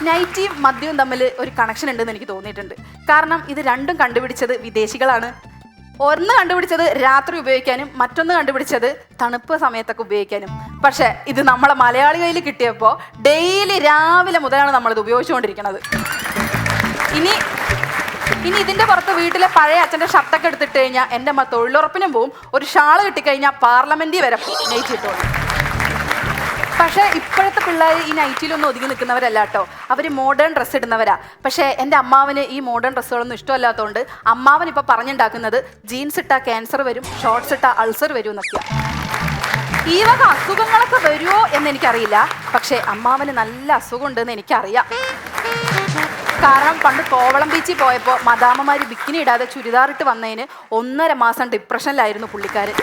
നൈറ്റിയും മദ്യവും തമ്മിൽ ഒരു കണക്ഷൻ ഉണ്ടെന്ന് എനിക്ക് തോന്നിയിട്ടുണ്ട്. കാരണം ഇത് രണ്ടും കണ്ടുപിടിച്ചത് വിദേശികളാണ്. ഒന്ന് കണ്ടുപിടിച്ചത് രാത്രി ഉപയോഗിക്കാനും മറ്റൊന്ന് കണ്ടുപിടിച്ചത് തണുപ്പ് സമയത്തൊക്കെ ഉപയോഗിക്കാനും. പക്ഷെ ഇത് നമ്മളെ മലയാളി കയ്യിൽ കിട്ടിയപ്പോൾ ഡെയിലി രാവിലെ മുതലാണ് നമ്മളിത് ഉപയോഗിച്ചുകൊണ്ടിരിക്കുന്നത്. ഇനി ഇതിൻ്റെ പുറത്ത് വീട്ടിലെ പഴയ അച്ഛൻ്റെ ഷർട്ടൊക്കെ എടുത്തിട്ട് കഴിഞ്ഞാൽ എൻ്റെ അമ്മ തൊഴിലുറപ്പിനും പോവും. ഒരു ഷാള് കിട്ടിക്കഴിഞ്ഞാൽ പാർലമെൻറ്റിൽ വരെ നൈറ്റ് ഇട്ടോളും. പക്ഷേ ഇപ്പോഴത്തെ പിള്ളേർ ഈ നൈറ്റിലൊന്നും ഒതുങ്ങി നിൽക്കുന്നവരല്ല കേട്ടോ, അവർ മോഡേൺ ഡ്രസ്സ് ഇടുന്നവരാ. പക്ഷേ എൻ്റെ അമ്മാവന് ഈ മോഡേൺ ഡ്രസ്സുകളൊന്നും ഇഷ്ടമല്ലാത്തതുകൊണ്ട് അമ്മാവൻ ഇപ്പോൾ പറഞ്ഞുണ്ടാക്കുന്നത് ജീൻസ് ഇട്ടാൽ ക്യാൻസർ വരും, ഷോർട്ട്സ് ഇട്ടാൽ അൾസർ വരും എന്നൊക്കെയാണ്. ഈ വക അസുഖങ്ങളൊക്കെ വരുമോ എന്ന് എനിക്കറിയില്ല, പക്ഷേ അമ്മാവന് നല്ല അസുഖം ഉണ്ടെന്ന് എനിക്കറിയാം. കാരണം പണ്ട് കോവളം ബീച്ചിൽ പോയപ്പോൾ മദാമ്മമാർ ബിക്കിനി ഇടാതെ ചുരിദാറിട്ട് വന്നതിന് 1.5 മാസം ഡിപ്രഷനിലായിരുന്നു പുള്ളിക്കാരൻ.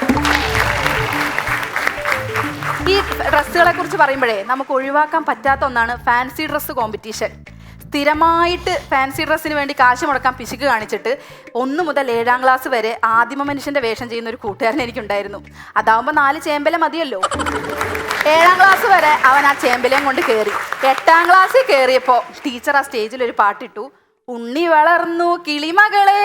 ഈ ഡ്രസ്സുകളെ കുറിച്ച് പറയുമ്പോഴേ നമുക്ക് ഒഴിവാക്കാൻ പറ്റാത്ത ഒന്നാണ് ഫാൻസി ഡ്രസ്സ് കോമ്പറ്റീഷൻ. സ്ഥിരമായിട്ട് ഫാൻസി ഡ്രസ്സിന് വേണ്ടി കാശ് മുടക്കാൻ പിശുക്ക് കാണിച്ചിട്ട് 1 മുതൽ 7ാം ക്ലാസ് വരെ ആദിമ മനുഷ്യൻ്റെ വേഷം ചെയ്യുന്ന ഒരു കൂട്ടുകാരൻ എനിക്കുണ്ടായിരുന്നു. അതാവുമ്പോൾ 4 ചേമ്പല മതിയല്ലോ. 7ാം ക്ലാസ് വരെ അവൻ ആ ചേമ്പലയും കൊണ്ട് കയറി. 8ാം ക്ലാസ്സിൽ കയറിയപ്പോൾ ടീച്ചർ ആ സ്റ്റേജിൽ ഒരു പാട്ടിട്ടു, ഉണ്ണി വളർന്നു കിളിമകളെ,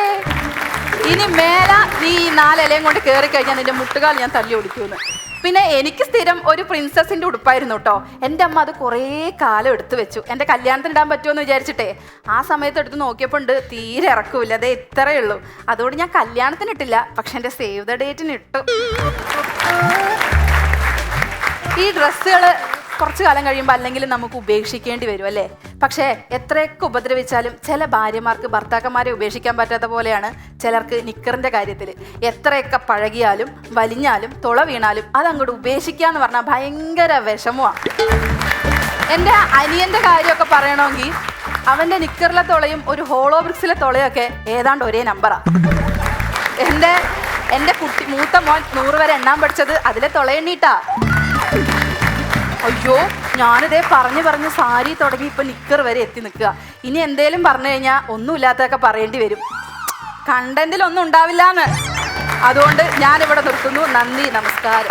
ഇനി മേല നീ 4 ഇലയും കൊണ്ട് കയറി കഴിഞ്ഞാൽ നിന്റെ മുട്ടുകാൽ ഞാൻ തല്ലി ഓടിക്കുമെന്ന്. പിന്നെ എനിക്ക് സ്ഥിരം ഒരു പ്രിൻസസിൻ്റെ ഉടുപ്പായിരുന്നു കേട്ടോ. എൻ്റെ അമ്മ അത് കുറേ കാലം എടുത്തു വെച്ചു, എൻ്റെ കല്യാണത്തിന് ഇടാൻ പറ്റുമെന്ന് വിചാരിച്ചിട്ടേ. ആ സമയത്ത് എടുത്ത് നോക്കിയപ്പോൾ ഉണ്ട് തീരെ ഇറക്കൂല, അതേ ഇത്രയേ ഉള്ളൂ. അതുകൊണ്ട് ഞാൻ കല്യാണത്തിന് ഇട്ടില്ല, പക്ഷെ എൻ്റെ സേവ് ദ ഡേറ്റിന് ഇട്ടു. ഈ ഡ്രസ്സുകൾ കുറച്ച് കാലം കഴിയുമ്പോൾ അല്ലെങ്കിൽ നമുക്ക് ഉപേക്ഷിക്കേണ്ടി വരും അല്ലേ. പക്ഷേ എത്രയൊക്കെ ഉപദ്രവിച്ചാലും ചില ഭാര്യമാർക്ക് ഭർത്താക്കന്മാരെ ഉപേക്ഷിക്കാൻ പറ്റാത്ത പോലെയാണ് ചിലർക്ക് നിക്കറിൻ്റെ കാര്യത്തിൽ. എത്രയൊക്കെ പഴകിയാലും വലിഞ്ഞാലും തുള വീണാലും അതങ്ങോട്ട് ഉപേക്ഷിക്കുക എന്ന് പറഞ്ഞാൽ ഭയങ്കര വിഷമമാണ്. എൻ്റെ അനിയൻ്റെ കാര്യമൊക്കെ പറയണമെങ്കിൽ അവൻ്റെ നിക്കറിലെ തുളയും ഒരു ഹോളോ ബ്രിക്സിലെ തുളയൊക്കെ ഏതാണ്ട് ഒരേ നമ്പറാണ്. എൻ്റെ മൂത്ത മോൻ 100 വരെ എണ്ണാൻ പഠിച്ചത് അതിലെ തുളയെണ്ണീട്ടാ. അയ്യോ, ഞാനിതേ പറഞ്ഞ് സാരി തുടങ്ങി ഇപ്പം നിക്കർ വരെ എത്തി നിൽക്കുക. ഇനി എന്തേലും പറഞ്ഞു കഴിഞ്ഞാൽ ഒന്നുമില്ലാത്തതൊക്കെ പറയേണ്ടി വരും. കണ്ടന്റിലൊന്നും ഉണ്ടാവില്ല എന്ന്. അതുകൊണ്ട് ഞാനിവിടെ നിർത്തുന്നു. നന്ദി, നമസ്കാരം.